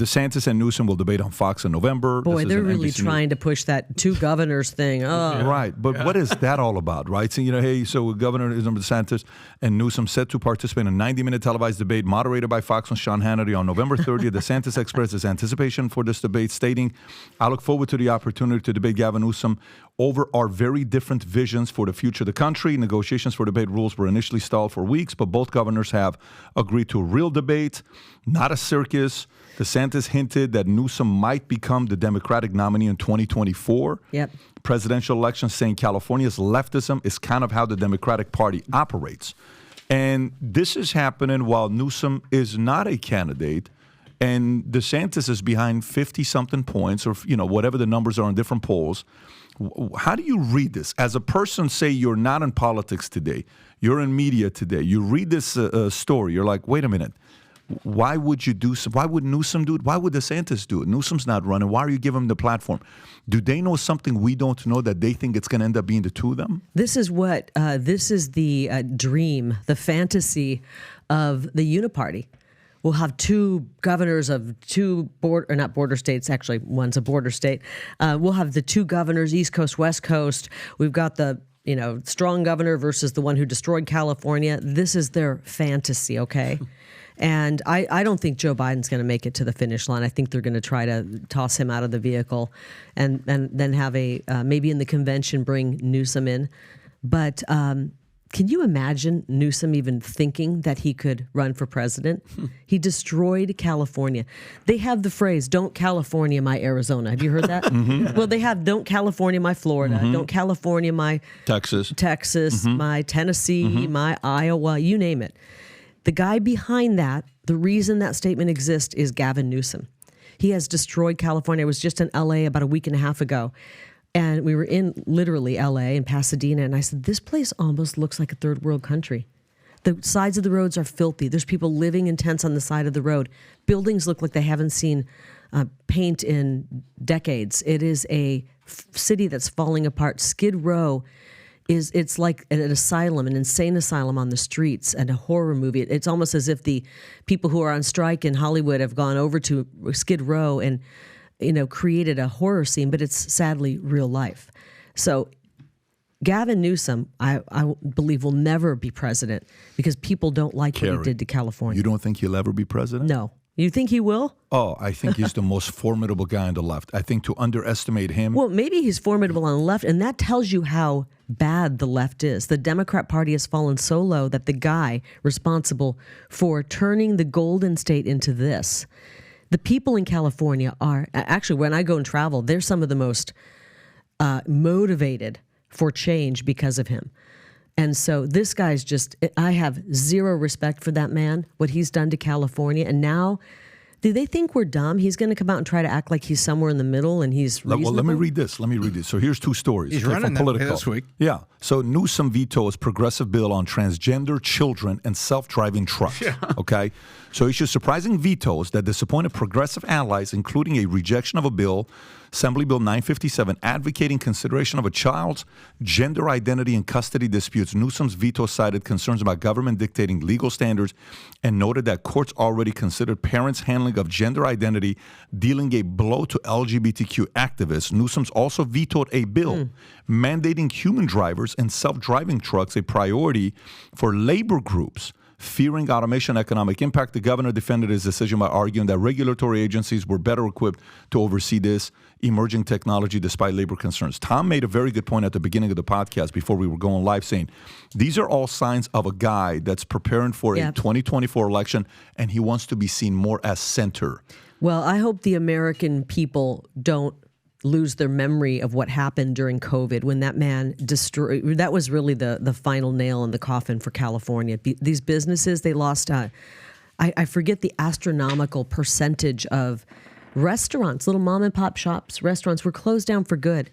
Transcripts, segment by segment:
DeSantis and Newsom will debate on Fox in November. Boy, they're really trying to push that two governors thing. Oh. Right. But what is that all about, right? So, so Governor DeSantis and Newsom set to participate in a 90-minute televised debate moderated by Fox and Sean Hannity on November 30th. DeSantis expressed his anticipation for this debate, stating, "I look forward to the opportunity to debate Gavin Newsom over our very different visions for the future of the country. Negotiations for debate rules were initially stalled for weeks, but both governors have agreed to a real debate, not a circus." DeSantis hinted that Newsom might become the Democratic nominee in 2024. Yep. Presidential election, saying California's leftism is kind of how the Democratic Party operates. And this is happening while Newsom is not a candidate and DeSantis is behind 50-something points or, whatever the numbers are in different polls. How do you read this? As a person, say you're not in politics today, you're in media today, you read this story, you're like, wait a minute. Why would you do so? Why would Newsom do it? Why would DeSantis do it? Newsom's not running. Why are you giving him the platform? Do they know something we don't know that they think it's going to end up being the two of them? This is the dream, the fantasy of the Uniparty. We'll have two governors of two not border states. Actually, one's a border state. We'll have the two governors, East Coast, West Coast. We've got the strong governor versus the one who destroyed California. This is their fantasy, okay? And I don't think Joe Biden's going to make it to the finish line. I think they're going to try to toss him out of the vehicle and then have maybe in the convention bring Newsom in. But can you imagine Newsom even thinking that he could run for president? He destroyed California. They have the phrase, "Don't California my Arizona." Have you heard that? Mm-hmm. Well, they have "Don't California my Florida." Mm-hmm. "Don't California my Texas, mm-hmm. my Tennessee, mm-hmm. my Iowa," you name it. The guy behind that, the reason that statement exists is Gavin Newsom. He has destroyed California. I was just in L.A. about a week and a half ago, and we were in literally L.A. in Pasadena, and I said, this place almost looks like a third world country. The sides of the roads are filthy. There's people living in tents on the side of the road. Buildings look like they haven't seen paint in decades. It is a city that's falling apart. Skid Row it's like an asylum, an insane asylum on the streets, and a horror movie. It's almost as if the people who are on strike in Hollywood have gone over to Skid Row and, created a horror scene, but it's sadly real life. So Gavin Newsom, I believe, will never be president because people don't like Kari, what he did to California. You don't think he'll ever be president? No. You think he will? Oh, I think he's the most formidable guy on the left. I think to underestimate him... Well, maybe he's formidable on the left, and that tells you how bad the left is. The Democrat Party has fallen so low that the guy responsible for turning the Golden State into this, the people in California are... Actually, when I go and travel, they're some of the most motivated for change because of him. And so this guy's I have zero respect for that man, what he's done to California. And now, do they think we're dumb? He's going to come out and try to act like he's somewhere in the middle and he's reasonable? Well, let me read this. So here's two stories. He's running from that this week. Yeah. So Newsom vetoes progressive bill on transgender children and self-driving trucks. Yeah. Okay? So he issues surprising vetoes that disappointed progressive allies, including a rejection of a bill, Assembly Bill 957, advocating consideration of a child's gender identity in custody disputes. Newsom's veto cited concerns about government dictating legal standards and noted that courts already considered parents' handling of gender identity dealing a blow to LGBTQ activists. Newsom's also vetoed a bill mandating human drivers and self-driving trucks, a priority for labor groups. Fearing automation economic impact, the governor defended his decision by arguing that regulatory agencies were better equipped to oversee this emerging technology despite labor concerns. Tom made a very good point at the beginning of the podcast before we were going live, saying these are all signs of a guy that's preparing for a 2024 election, and he wants to be seen more as center. Well, I hope the American people don't lose their memory of what happened during COVID when that man destroyed. That was really the final nail in the coffin for California. These businesses, they lost, I forget the astronomical percentage of restaurants, little mom and pop shops, restaurants were closed down for good.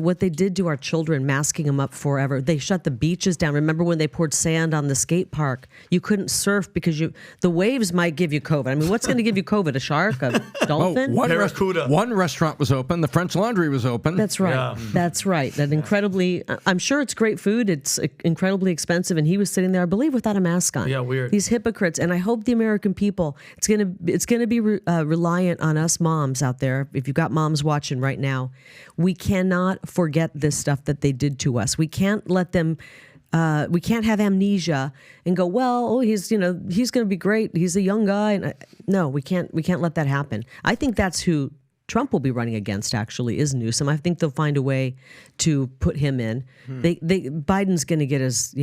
what they did to our children, masking them up forever. They shut the beaches down. Remember when they poured sand on the skate park? You couldn't surf because the waves might give you COVID. I mean, what's going to give you COVID? A shark? A dolphin? One restaurant was open. The French Laundry was open. That's right. Yeah. That's right. That incredibly, I'm sure it's great food. It's incredibly expensive. And he was sitting there, I believe, without a mask on. Yeah, weird. These hypocrites. And I hope the American people, it's going to be reliant on us moms out there. If you've got moms watching right now, we cannot forget this stuff that they did to us. We can't let them. We can't have amnesia and go, well, he's going to be great. He's a young guy. And no, we can't let that happen. I think that's who Trump will be running against, actually, is Newsom. I think they'll find a way to put him in. Biden's going to get his,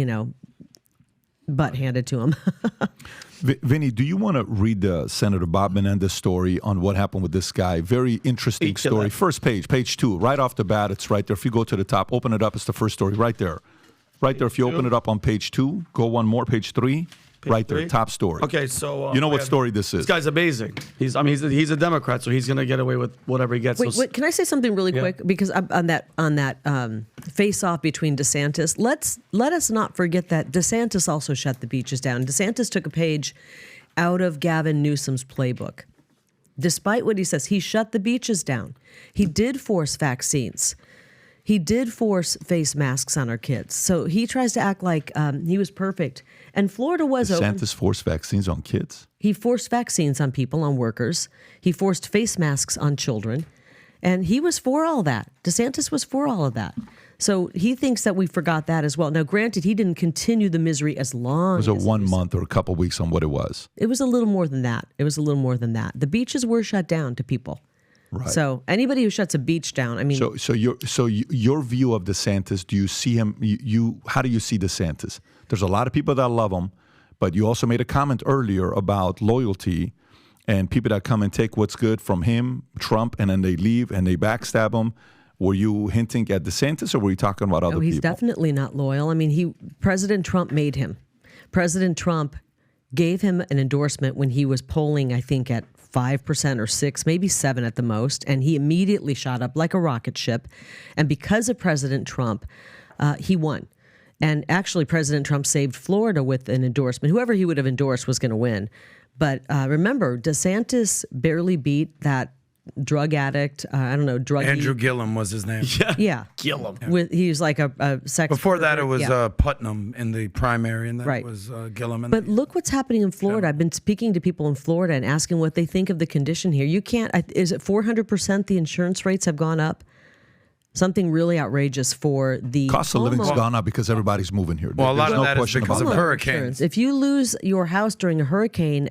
butt handed to him. Vinny, do you want to read Senator Bob Menendez story on what happened with this guy? Very interesting story. First page 2, right off the bat, it's right there. If you go to the top, open it up, it's the first story right there. Right there, if you open it up on page 2, go one more, page 3, right there, top story. Okay, so... you know what story this is. This guy's amazing. He's a Democrat, so he's going to get away with whatever he gets. Wait, can I say something really quick? Because on that face-off between DeSantis, let us not forget that DeSantis also shut the beaches down. DeSantis took a page out of Gavin Newsom's playbook. Despite what he says, he shut the beaches down. He did force vaccines. He did force face masks on our kids. So he tries to act like he was perfect. And Florida was open. DeSantis forced vaccines on kids? He forced vaccines on people, on workers. He forced face masks on children. And he was for all that. DeSantis was for all of that. So he thinks that we forgot that as well. Now, granted, he didn't continue the misery as long as... Was it 1 month or a couple weeks on what it was? It was a little more than that. The beaches were shut down to people. Right. So anybody who shuts a beach down, I mean... So your view of DeSantis, do you see him... how do you see DeSantis? There's a lot of people that love him, but you also made a comment earlier about loyalty and people that come and take what's good from him, Trump, and then they leave and they backstab him. Were you hinting at DeSantis or were you talking about other people? He's definitely not loyal. I mean, President Trump made him. President Trump gave him an endorsement when he was polling, I think, at 5% or 6%, maybe 7% at the most, and he immediately shot up like a rocket ship. And because of President Trump, he won. And actually, President Trump saved Florida with an endorsement. Whoever he would have endorsed was going to win. But remember, DeSantis barely beat that drug addict. Andrew Gillum was his name. Yeah. Gillum. He was like a sex. Before that, it was Putnam in the primary, and that was Gillum. But look what's happening in Florida. I've been speaking to people in Florida and asking what they think of the condition here. You can't. Is it 400% the insurance rates have gone up? Something really outrageous for the cost of living's gone up because everybody's moving here. Well, a lot of that is because of hurricanes. If you lose your house during a hurricane,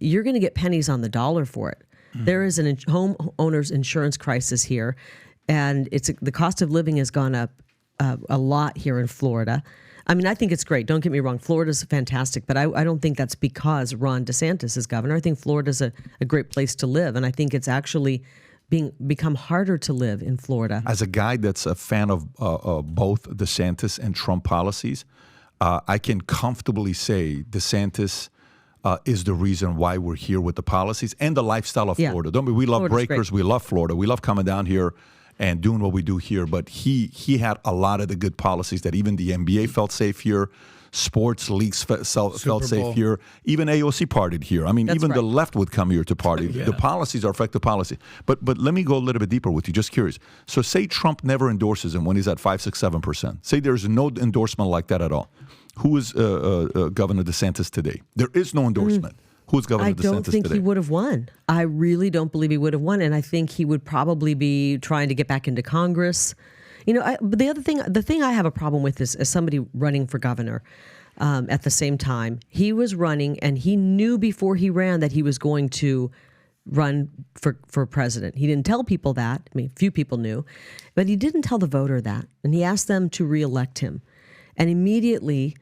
you're going to get pennies on the dollar for it. There is an homeowner's insurance crisis here, and the cost of living has gone up a lot here in Florida. I mean, I think it's great. Don't get me wrong. Florida's fantastic, but I don't think that's because Ron DeSantis is governor. I think Florida's a great place to live, and I think it's actually become harder to live in Florida. As a guy that's a fan of both DeSantis and Trump policies, I can comfortably say DeSantis is the reason why we're here with the policies and the lifestyle of Florida. We love Florida's breakers. Great. We love Florida. We love coming down here and doing what we do here. But he had a lot of the good policies that even the NBA felt safe here. Sports leagues felt safe here. Even AOC partied here. I mean, the left would come here to party. The policies are effective policy. But let me go a little bit deeper with you, just curious. So say Trump never endorses him when he's at 5%, 6%, 7%. Say there's no endorsement like that at all. Who is Governor DeSantis today? There is no endorsement. Who's Governor DeSantis today? I don't think he would have won. I really don't believe he would have won. And I think he would probably be trying to get back into Congress. But the thing I have a problem with is as somebody running for governor at the same time, he was running and he knew before he ran that he was going to run for president. He didn't tell people that. I mean, few people knew, but he didn't tell the voter that. And he asked them to reelect him. And immediately,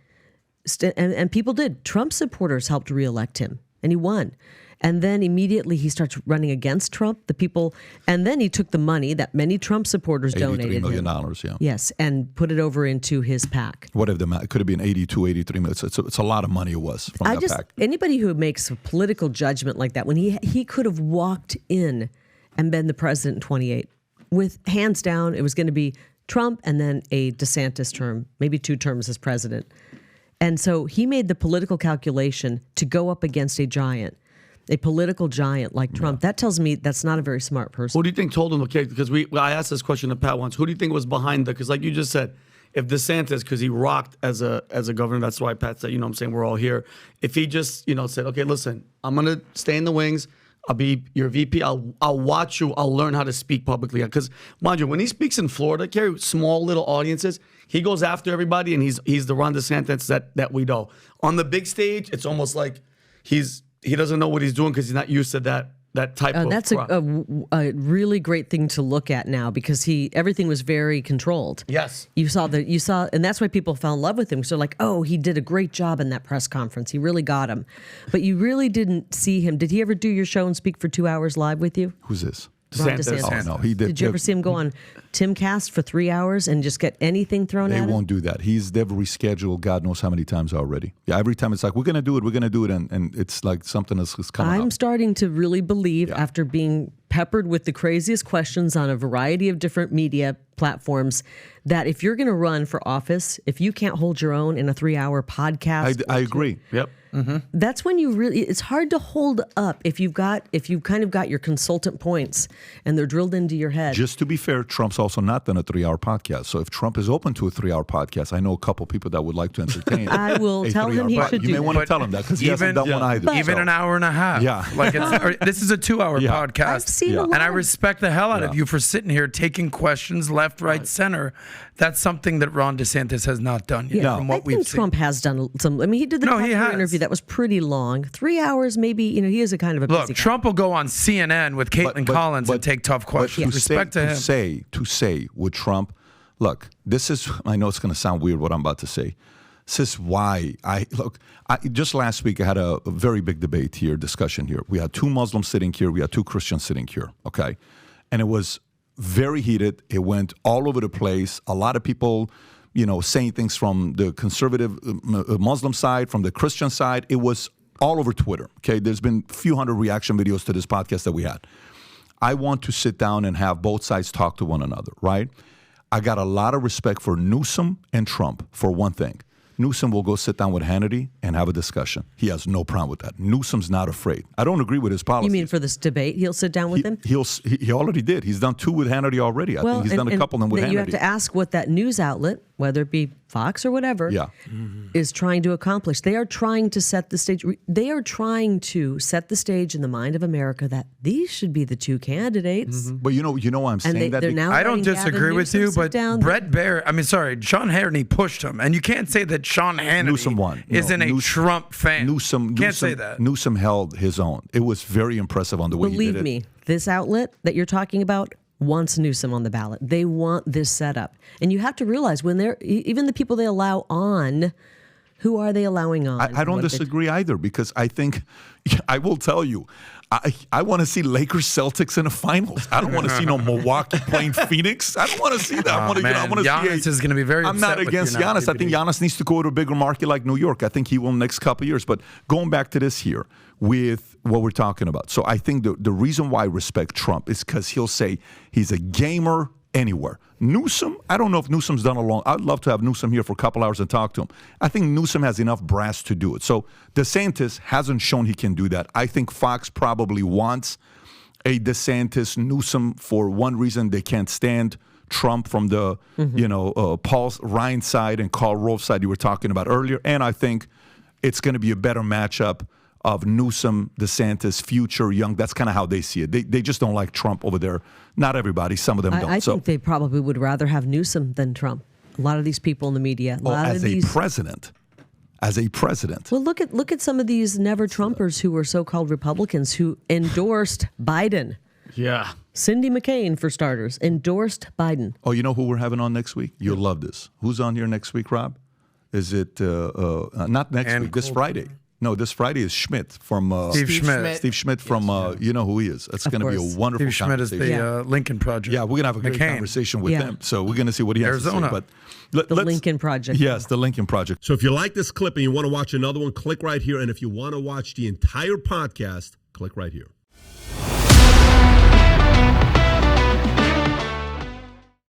and people did. Trump supporters helped reelect him and he won. And then immediately he starts running against Trump, the people, and then he took the money that many Trump supporters donated $83 million, yeah. Yes, and put it over into his PAC. Whatever it could have been 82, 83 million. It's a lot of money it was from that PAC. Anybody who makes a political judgment like that, when he could have walked in and been the president in 28, with hands down, it was going to be Trump and then a DeSantis term, maybe 2 terms as president. And so he made the political calculation to go up against a political giant like Trump. That tells me that's not a very smart person. Who do you think told him? Okay, because I asked this question to Pat once. Who do you think was behind the? Because like you just said, if DeSantis, because he rocked as a governor, that's why Pat said, I'm saying we're all here. If he just, said, okay, listen, I'm gonna stay in the wings. I'll be your VP. I'll watch you. I'll learn how to speak publicly. Because mind you, when he speaks in Florida, Kari, small little audiences, he goes after everybody, and he's the Ron DeSantis that we know. On the big stage, it's almost like he doesn't know what he's doing because he's not used to that type of. That's a really great thing to look at now because everything was very controlled. Yes, you saw, and that's why people fell in love with him. So like, oh, he did a great job in that press conference. He really got him, but you really didn't see him. Did he ever do your show and speak for 2 hours live with you? Who's this? Ron DeSantis. Oh no, he did. Did you ever see him go on Timcast for 3 hours and just get anything thrown at him? They won't do that. They've rescheduled God knows how many times already. Yeah, every time it's like, we're going to do it, and it's like something is coming up. I'm starting to really believe, after being peppered with the craziest questions on a variety of different media platforms, that if you're going to run for office, if you can't hold your own in a 3-hour podcast. I agree. Yep. Mm-hmm. That's when it's hard to hold up if you've kind of got your consultant points and they're drilled into your head. Just to be fair, Trump's also not done a 3-hour podcast. So if Trump is open to a 3-hour podcast, I know a couple people that would like to entertain. I will tell him he should do that. You may want to tell him that because he hasn't done one either. Even an hour and a half. Yeah. Like this is a 2-hour podcast. I've seen a lot. And I respect the hell out of you for sitting here taking questions left, right, center. That's something that Ron DeSantis has not done yet. Yeah. From what we've seen. Trump has done some. I mean, he did the interview that was pretty long. 3 hours, maybe. He is a kind of a busy guy. Trump will go on CNN with Caitlin Collins and take tough questions. Respect to him. To say with Trump, look, this is. I know it's going to sound weird what I'm about to say. This is why just last week I had a very big discussion here. We had 2 Muslims sitting here. We had 2 Christians sitting here. Okay, and it was very heated. It went all over the place. A lot of people, saying things from the conservative Muslim side, from the Christian side. It was all over Twitter. Okay, there's been a few hundred reaction videos to this podcast that we had. I want to sit down and have both sides talk to one another, right? I got a lot of respect for Newsom and Trump for one thing. Newsom will go sit down with Hannity and have a discussion. He has no problem with that. Newsom's not afraid. I don't agree with his policies. You mean for this debate, he'll sit down with him? He already did. He's done 2 with Hannity already. I think he's done a couple of them with Hannity. You have to ask what that news outlet, whether it be Fox or whatever, is trying to accomplish. They are trying to set the stage. They are trying to set the stage in the mind of America that these should be the 2 candidates. Mm-hmm. But you know why I'm saying that? I don't disagree with you, but Sean Hannity pushed him, and you can't say that Sean Hannity isn't a Trump fan. Can't say that. Newsom held his own. It was very impressive on the way he did it. Believe me, this outlet that you're talking about wants Newsom on the ballot. They want this setup. And you have to realize even the people they allow on, who are they allowing on? I don't disagree either, because I think, I will tell you, I want to see Lakers Celtics in the finals. I don't want to see no Milwaukee playing Phoenix. I don't want to see that. I want to Giannis is going to be very I'm not against Giannis. I think Giannis needs to go to a bigger market like New York. I think he will next couple of years. But going back to this here with what we're talking about. So I think the reason why I respect Trump is because he'll say he's a gamer anywhere. Newsom, I don't know if Newsom's done I'd love to have Newsom here for a couple hours and talk to him. I think Newsom has enough brass to do it. So DeSantis hasn't shown he can do that. I think Fox probably wants a DeSantis Newsom for one reason. They can't stand Trump from the Paul Ryan side and Karl Rove side you were talking about earlier. And I think it's going to be a better matchup of Newsom, DeSantis, future, young. That's kind of how they see it. They just don't like Trump over there. Not everybody. Some of them don't. I think they probably would rather have Newsom than Trump. A lot of these people in the media. A president. Well, look at some of these never Trumpers who were so-called Republicans who endorsed Biden. Yeah. Cindy McCain, for starters, endorsed Biden. Oh, you know who we're having on next week? You'll love this. Who's on here next week, Rob? Is it not next week? This Friday. No, this Friday is Schmidt from Steve Schmidt. Steve Schmidt from you know who he is. It's going to be a wonderful Steve Schmidt is the Lincoln Project. Yeah, we're going to have a great conversation with them. So we're going to see what he has to say. But the Lincoln Project. Yes, the Lincoln Project. So if you like this clip and you want to watch another one, click right here. And if you want to watch the entire podcast, click right here.